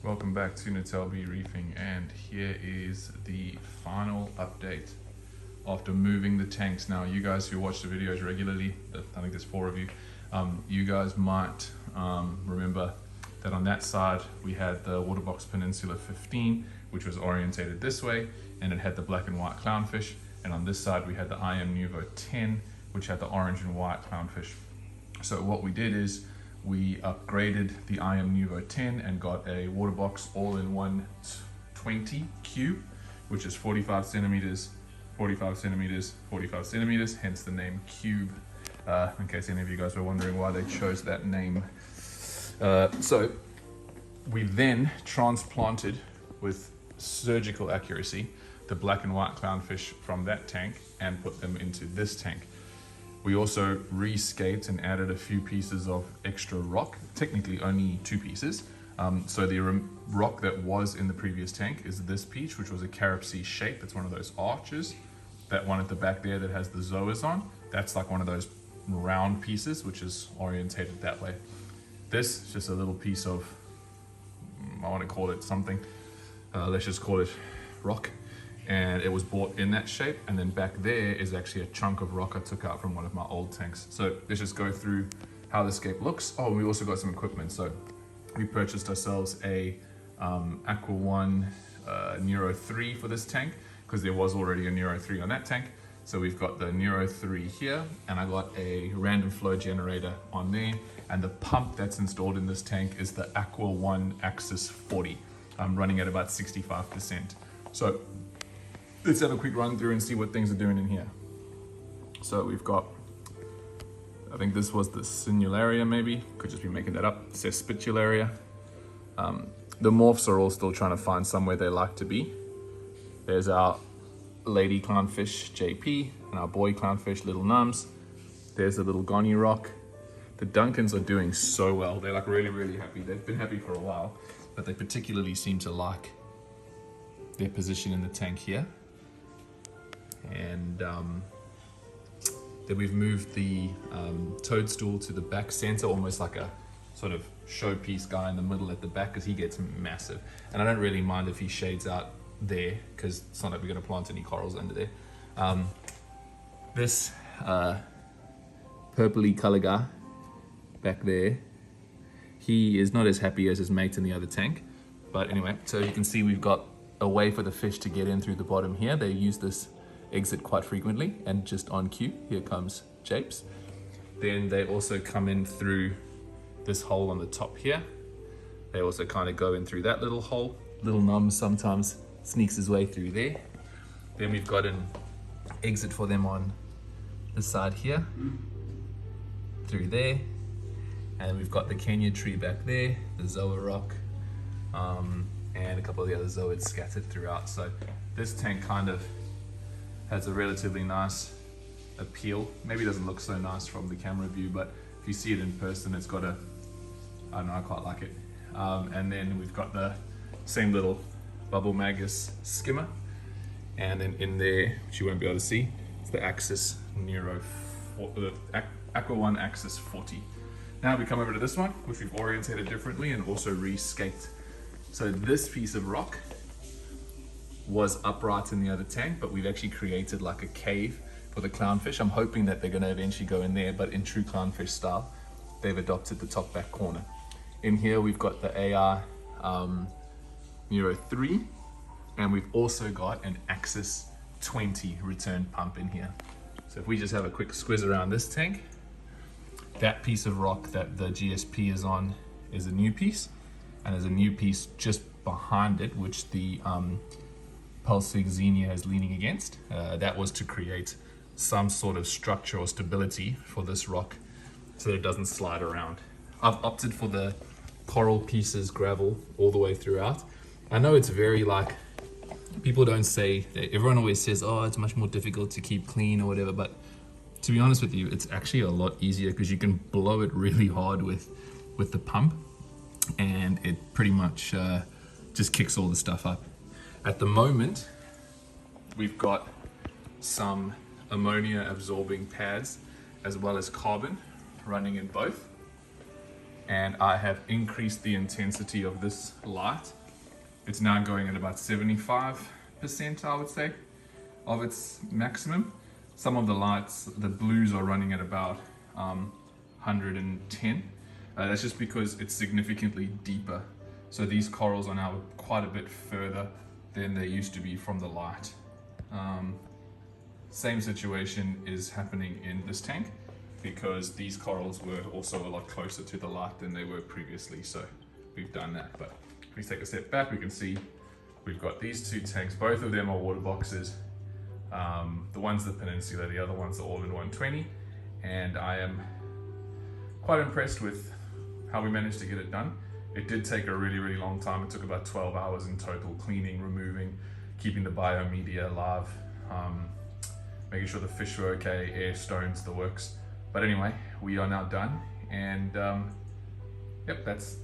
Welcome back to Natelby Reefing, and here is the final update after moving the tanks. Now, you guys who watch the videos regularly, I think there's 4 of you, you guys might remember that on that side we had the Waterbox Peninsula 15, which was orientated this way, and it had the black and white clownfish, and on this side we had the IM Nuvo 10, which had the orange and white clownfish. So what we did is we upgraded the IM Nuvo 10 and got a Waterbox all-in-one 20 cube, which is 45 centimeters, 45 centimeters, 45 centimeters, hence the name Cube, in case any of you guys were wondering why they chose that name. So we then transplanted with surgical accuracy the black and white clownfish from that tank and put them into this tank. We also rescaped and added a few pieces of extra rock, technically only 2 pieces. So the rock that was in the previous tank is this piece, which was a carob sea shape. It's one of those arches. That one at the back there that has the zoas on, that's like one of those round pieces, which is orientated that way. This is just a little piece of, I want to call it something. Let's just call it rock. And it was bought in that shape, and then back there is actually a chunk of rock I took out from one of my old tanks. So let's just go through how the scape looks. Oh, we also got some equipment. So we purchased ourselves a Aqua One Neuro 3 for this tank, because there was already a Neuro 3 on that tank. So we've got the Neuro 3 here, and I got a random flow generator on there, and the pump that's installed in this tank is the Aqua One Axis 40. I'm running at about 65%. So let's have a quick run through and see what things are doing in here. So we've got, I think this was the Sinularia maybe, could just be making that up. It says Spitularia. The morphs are all still trying to find somewhere they like to be. There's our lady clownfish JP and our boy clownfish Little Nums. There's a little Goni rock. The Duncans are doing so well. They're like really happy. They've been happy for a while, but they particularly seem to like their position in the tank here. And then we've moved the toadstool to the back center, almost like a sort of showpiece guy in the middle at the back, because he gets massive. And I don't really mind if he shades out there, because it's not like we're going to plant any corals under there. This purpley color guy back there, he is not as happy as his mate in the other tank. But anyway, so you can see we've got a way for the fish to get in through the bottom here. They use this exit quite frequently, and just on cue, here comes Japes. Then they also come in through this hole on the top here. They also kind of go in through that little hole. Little Nums sometimes sneaks his way through there. Then we've got an exit for them on this side here, through there. And we've got the Kenya tree back there, the Zoa rock, and a couple of the other Zoids scattered throughout. So this tank kind of has a relatively nice appeal. Maybe it doesn't look so nice from the camera view, but if you see it in person, it's got a, I don't know, I quite like it. And then we've got the same little Bubble Magus skimmer. And then in there, which you won't be able to see, it's the Axis Neuro, the Aqua One Axis 40. Now we come over to this one, which we've orientated differently and also rescaped. So this piece of rock was upright in the other tank, but we've actually created like a cave for the clownfish. I'm hoping that they're going to eventually go in there, but in true clownfish style, they've adopted the top back corner. In here we've got the AR Neuro 3, and we've also got an Axis 20 return pump in here. So if we just have a quick squiz around this tank, that piece of rock that the GSP is on is a new piece, and there's a new piece just behind it, which the Pulsig Xenia is leaning against. That was to create some sort of structure or stability for this rock so that it doesn't slide around. I've opted for the coral pieces gravel all the way throughout. I know it's very like, people don't say, everyone always says, oh, it's much more difficult to keep clean or whatever, but to be honest with you, it's actually a lot easier because you can blow it really hard with the pump, and it pretty much just kicks all the stuff up. At the moment, we've got some ammonia absorbing pads as well as carbon running in both. and I have increased the intensity of this light. It's now going at about 75%, I would say, of its maximum. Some of the lights, the blues, are running at about 110. That's just because it's significantly deeper. So these corals are now quite a bit further than they used to be from the light. Same situation is happening in this tank, because these corals were also a lot closer to the light than they were previously. So we've done that. But if we take a step back, we can see we've got these two tanks. Both of them are water boxes. The one's the Peninsula, the other one's the All-in 120. And I am quite impressed with how we managed to get it done. It did take a really, really long time. It took about 12 hours in total, cleaning, removing, keeping the biomedia alive, making sure the fish were okay, air, stones, the works. But anyway, we are now done, and yep, that's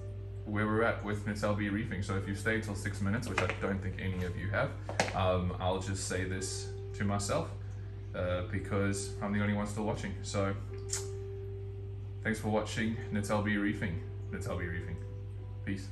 where we're at with Netelbe reefing. So if you stay till 6 minutes, which I don't think any of you have, I'll just say this to myself because I'm the only one still watching. So thanks for watching Netelbe reefing. Netelbe reefing. Peace.